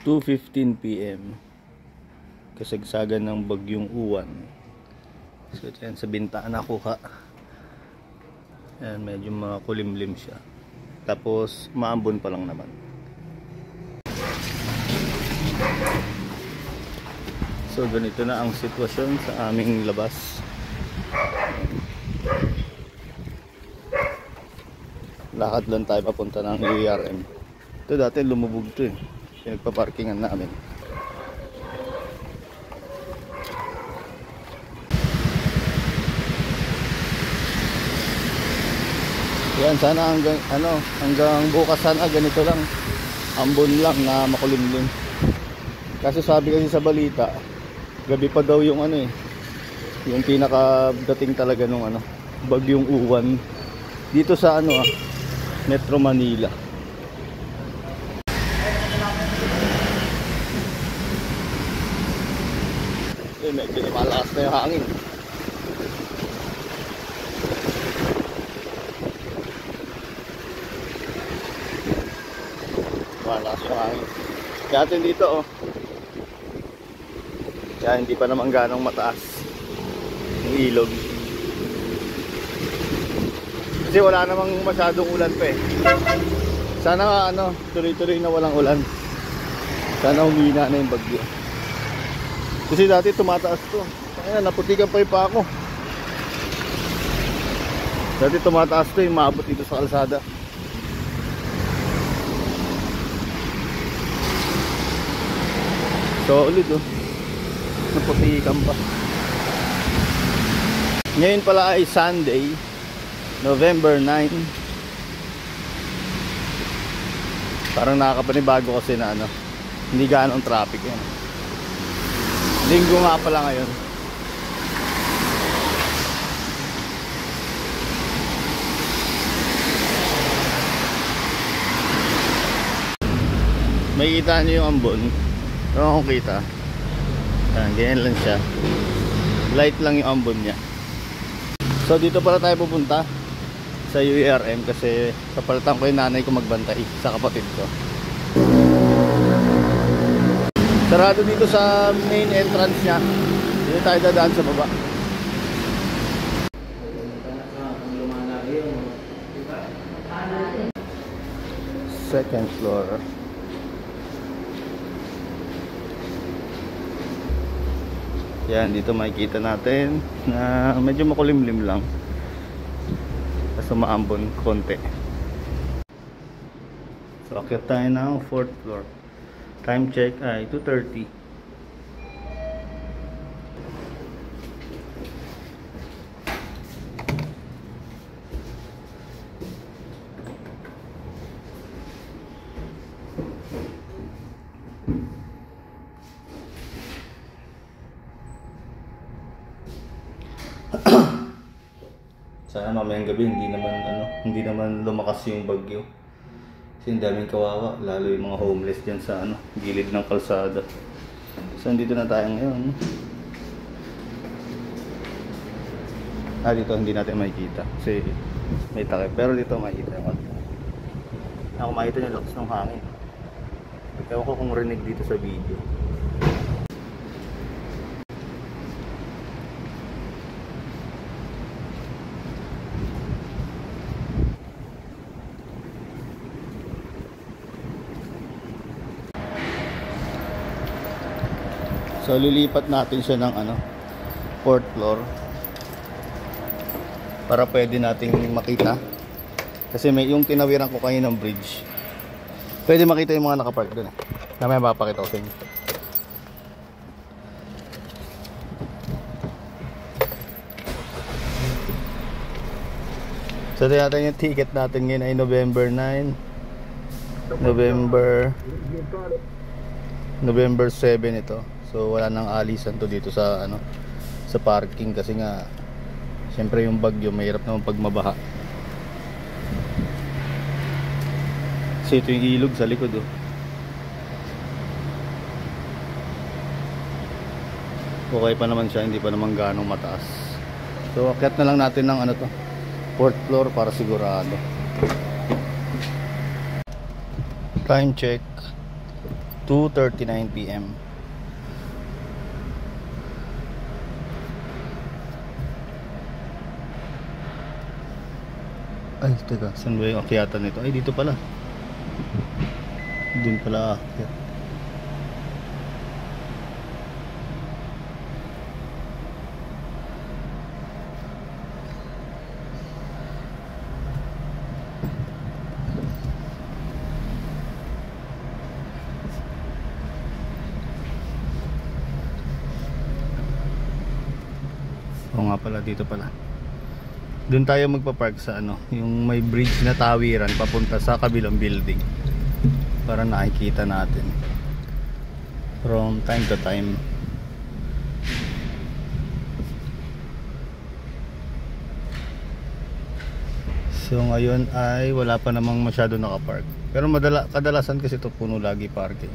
2:15 PM. Kasagsagan ng bagyong Uwan. So yan sa bintaan nakuha. Yan, medyo makulimlim siya. Tapos maambon pa lang naman. So ganito na ang sitwasyon sa aming labas. Lakad lang tayo papunta ng URM. Ito dati lumubog to eh. Pinagpaparkingan namin. Yan, sana hanggang bukas sana ganito lang. Ambon lang na makulimlim. Kasi sabi kasi sa balita, gabi pa daw yung yung pinakadating talaga nung bagyong Uwan dito sa Metro Manila. Medyo lumalakas na yung hangin. Lumalakas yung hangin. Kaya dito kaya hindi pa naman ganong mataas yung ilog. Kasi wala namang masyadong ulan pa eh. Sana nga tuloy-tuloy na walang ulan. Sana humina na yung bagyo. Kasi dati tumataas to. Ayan, naputikan pa yung pako. Dati tumataas to yung maabot dito sa kalsada. So ulit naputikan pa. Ngayon pala ay Sunday, November 9. Parang nakakapanibago kasi na hindi gaano ang traffic yan. Linggo nga pala ngayon. May kita nyo yung ambon. Ewan kung kita. Ganyan lang siya. Light lang yung ambon niya. So dito pala tayo pupunta sa URM kasi kapalitan ko yung nanay ko magbantay sa kapatid ko. Sarado dito sa main entrance niya. Dito tayo dadaan sa baba. Second floor. Yan, dito makikita natin na medyo makulimlim lang. Kasi maambon konti. So akyat tayo ng 4th floor. Time check ay 2:30. Sana mamayang gabi hindi naman lumakas yung bagyo. Kasi daming kawawa, lalo yung mga homeless dyan sa gilid ng kalsada. So dito na tayo ngayon. Dito hindi natin makikita kasi may takip, pero dito makikita yung ako makikita yung lakas ng hangin. Ewan ko kung rinig dito sa video. So lilipat natin siya ng 4th floor para pwede nating makita. Kasi may yung tinawiran ko kanina ng bridge. Pwede makita yung mga nakapark doon. Mamaya mapakita ko sa inyo. So natin yung ticket natin ngayon ay November 9, November 7 ito. So wala nang alisan to dito sa sa parking kasi nga syempre yung bagyo mahirap naman pag mabaha. So ito yung ilog sa likod Okay pa naman siya, hindi pa naman ganong mataas. So akyat na lang natin ng 4th floor para sigurado. Time check 2:39 PM. Ay, teka, saan ba yung akyatan nito? Ay, dito pala. Doon pala akyat. Oo nga pala, dito pala. Doon tayo magpa-park sa ano, yung may bridge na tawiran papunta sa kabilang building. Para nakikita natin from time to time. So ngayon ay wala pa namang masyado nakapark. Pero kadalasan kasi ito puno lagi parking.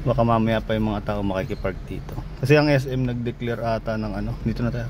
Baka mamaya pa yung mga tao makikipark dito. Kasi ang SM nag-declare ata ng ano, dito na tayo.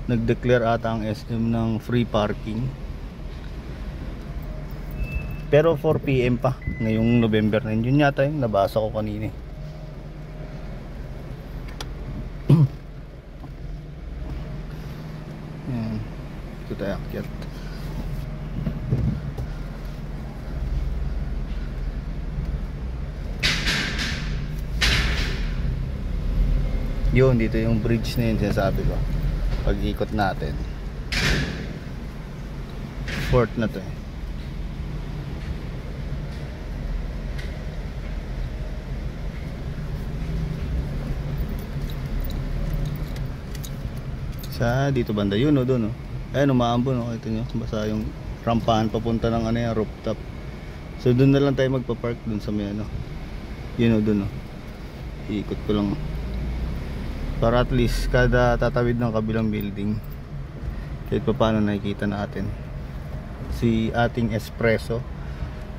Nag-declare ata ang SM ng free parking. Pero 4 PM pa ngayong November 9. Yun yata yung nabasa ko kanina. Yan. Ito tayo akyat. Yun, dito yung bridge na yun sinasabi ko. Pag ikot natin, fort na to eh. Sa dito banda yun o doon o. Ayan umaambon o. Ito nyo, basta yung rampahan papunta ng ano yan, rooftop. So doon na lang tayo magpa-park doon sa may ano. Yun o doon o. Iikot ko lang para at least kada tatawid ng kabilang building kahit pa paano nakikita natin si ating espresso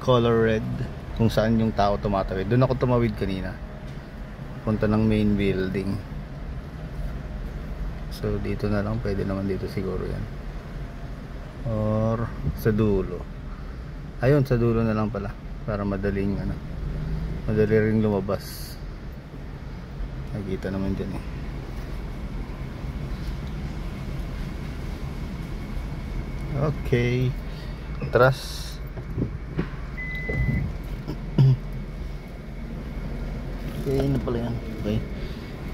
color red kung saan yung tao tumatawid. Doon ako tumawid kanina punta ng main building. So dito na lang, pwede naman dito siguro yan or sa dulo. Ayun, sa dulo na lang pala para madaling ano, madali ring lumabas. Nakikita naman dyan eh. Okay, atras. Okay, ano pala yan? Okay.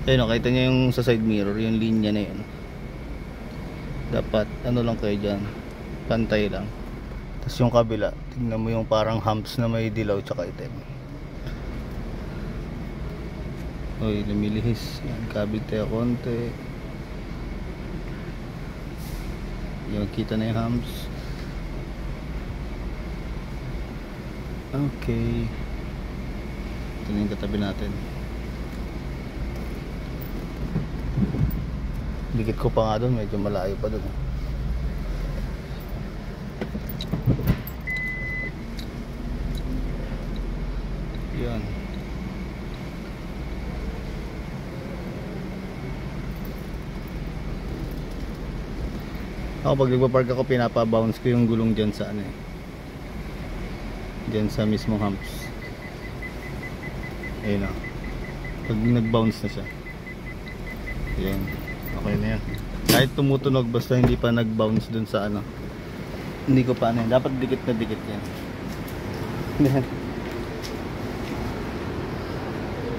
Ayun, nakita nyo yung sa side mirror, yung linya na yun. Dapat, ano lang kayo dyan, pantay lang. Tapos yung kabila, tingnan mo yung parang humps na may dilaw tsaka itim. Uy, lumilihis. Yan, kabit tayo konti. Yung kita na yung humps. Okay, ito na yung katabi natin. Dikit ko pa nga doon, medyo malayo pa doon. Yan. Ako pag nagpa-park ako, pinapa-bounce ko yung gulong dyan sa ano eh, dyan sa mismong humps. Ayun o, pag nag-bounce na siya, yan, okay na yan. Kahit tumutunog basta hindi pa nag-bounce dun sa ano, hindi ko pa ano yan. Dapat dikit na dikit yan.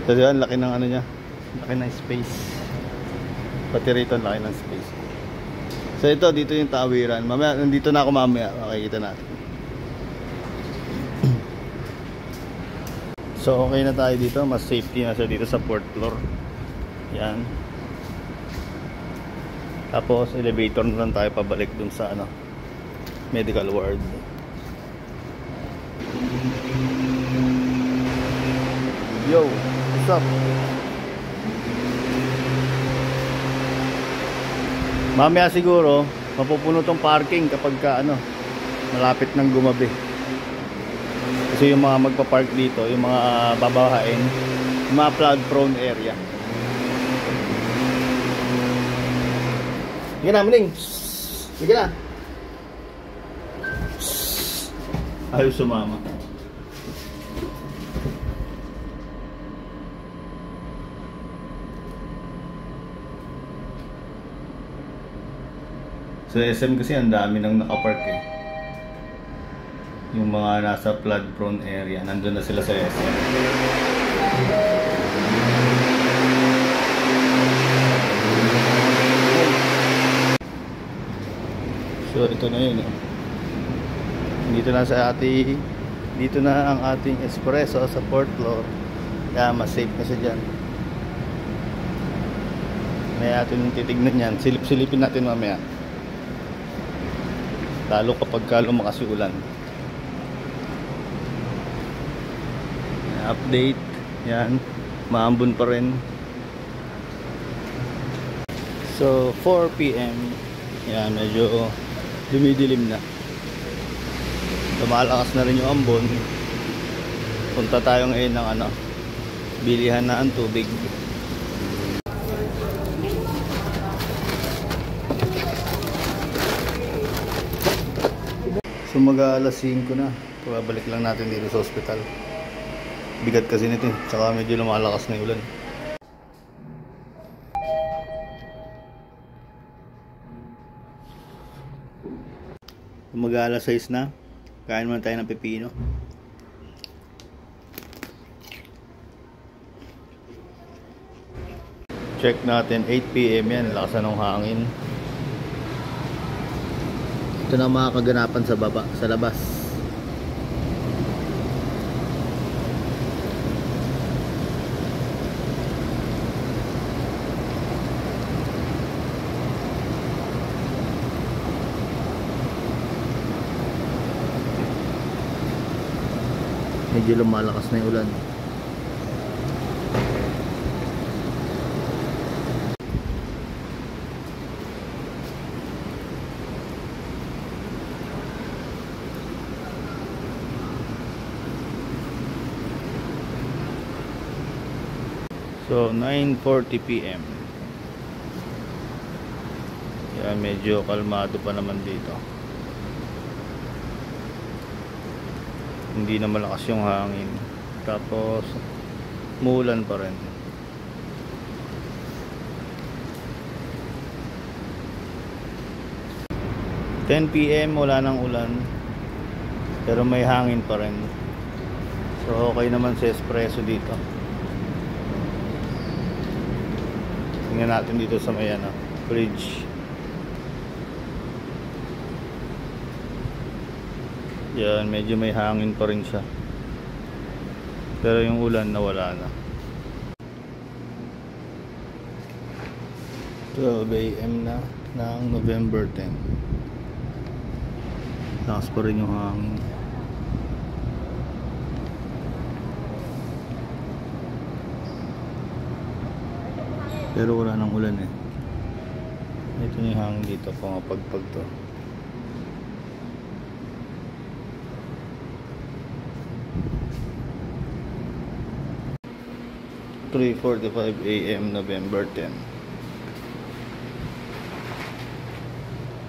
Kasi yan, laki ng ano nya, laki ng space. Pati rito laki ng space. So ito, dito yung tawiran. Mamaya, nandito na ako mamaya, makikita natin. So okay na tayo dito, mas safety na siya dito sa 4th floor. Yan. Tapos elevator na lang tayo pabalik dun sa ano, medical ward. Yo, what's up? Mamaya siguro mapupuno tong parking kapag ka ano, malapit ng gumabi. Kasi yung mga magpa-park dito, yung mga babahain, yung mga flood prone area. Sige na, Muning. Sige na. Ayaw sumama. Sa SM kasi ang dami nang nakapark eh. Yung mga nasa flood prone area, nandun na sila sa SM. So ito na yun. Dito na dito na ang ating espresso sa 4th floor. Kaya mas safe na siya dyan. May atin titignan yan. Silip-silipin natin mamaya. Lalo kapag lumakas yung ulan. Update. Yan. Maambon pa rin. So 4 PM. Yan, medyo dumidilim na. Lumalakas na rin yung ambon. Punta tayo ngayon ng bilihan na ang tubig. So mag-aalas 5 na. Babalik lang natin dito sa ospital. Bigat kasi nito, tsaka medyo lumalakas na yung ulan. Mag-aalas 6 na. Kain muna tayo ng pepino. Check natin 8 PM yan, lakas ng hangin. Ito na mga kaganapan sa baba, sa labas. Medyo lumalakas na yung ulan. So 9:40 PM. Yan, medyo kalmado pa naman dito. Hindi na malakas yung hangin. Tapos muulan pa rin. "10 PM wala nang ulan. Pero may hangin pa rin. So okay naman sa espresso dito. Tingnan natin dito sa may bridge. Yan, medyo may hangin pa rin siya. Pero yung ulan nawala na. 12 AM na ng November 10. Lakas pa rin yung hangin. Pero wala nang ulan eh. Ito na yung hangin dito, pumapagpag to. "3:45 AM November 10.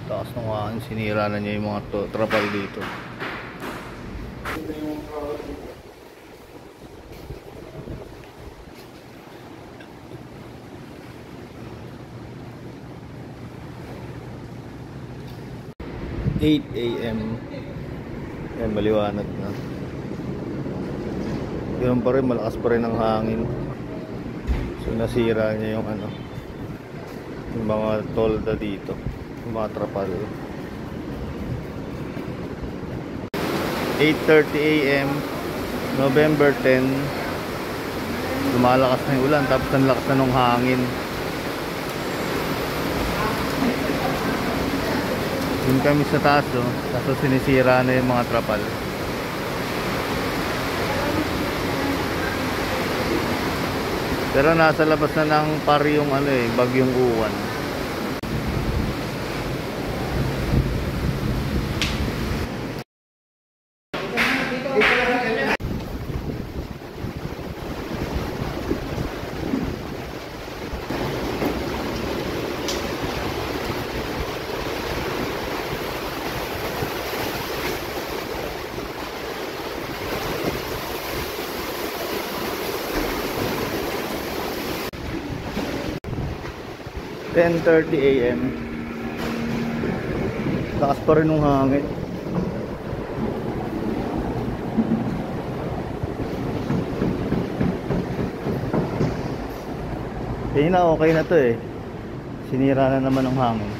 Taas ng hangin, sinira na niya yung mga trapal dito. "8 AM. Yan, maliwanag na. Ganun pa rin, malakas pa rin ang hangin. So nasira niya yung yung mga tolda dito, yung mga trapal. 8:30 AM November 10. Lumalakas na yung ulan, tapos ang lakas na ng hangin. Yun kami sa taas, tapos sinisira na yung mga trapal. Pero nasa labas na ng par yung bagyong uwan. "10:30 AM Lakas pa rin ng hangin. Eh na, okay na to eh. Sinira na naman ng hangin.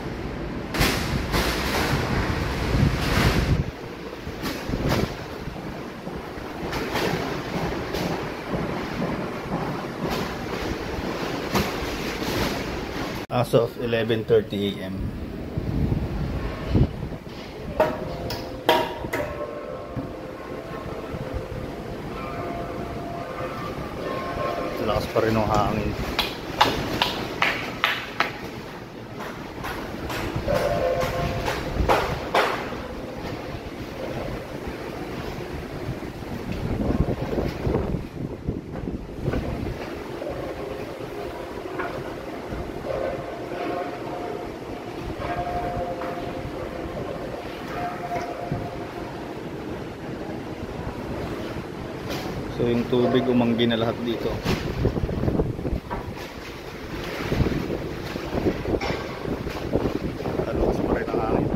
As of 11:30 AM. Lakas pa rin ng hangin. So yung tubig umanggi na lahat dito. Talos pa rin ang hangin.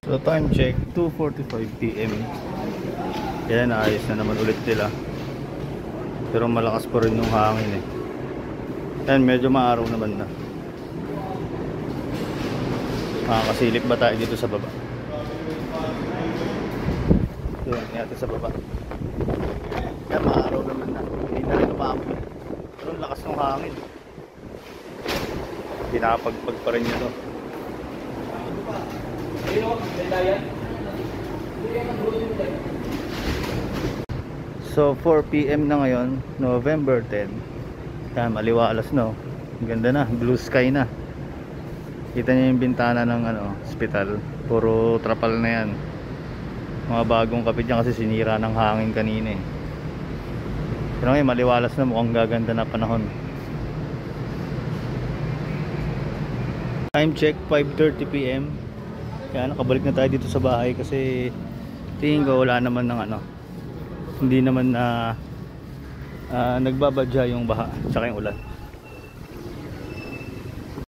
So time check 2:45 PM. Yan, ayos na naman ulit nila. Pero malakas pa rin yung hangin eh. Yan, medyo maaraw naman na. Makakasilip ba tayo dito sa baba? So yan, yata sa baba. Yan, maaraw naman na. Hindi na rin umapoy. Pero ang lakas ng hangin. Pinapagpag pa rin nyo. So 4 PM na ngayon, November 10. Yan, maliwalas no. Ang ganda na, blue sky na. Kita niyo yung bintana ng hospital. Puro trapal na yan. Mga bagong kapit yan kasi sinira ng hangin kanina eh. Pero ngayon maliwalas na, mukhang gaganda na panahon. Time check 5:30 PM. Kaya nakabalik na tayo dito sa bahay kasi tingin ko wala naman ng hindi naman na nagbabadya yung baha tsaka yung ulan.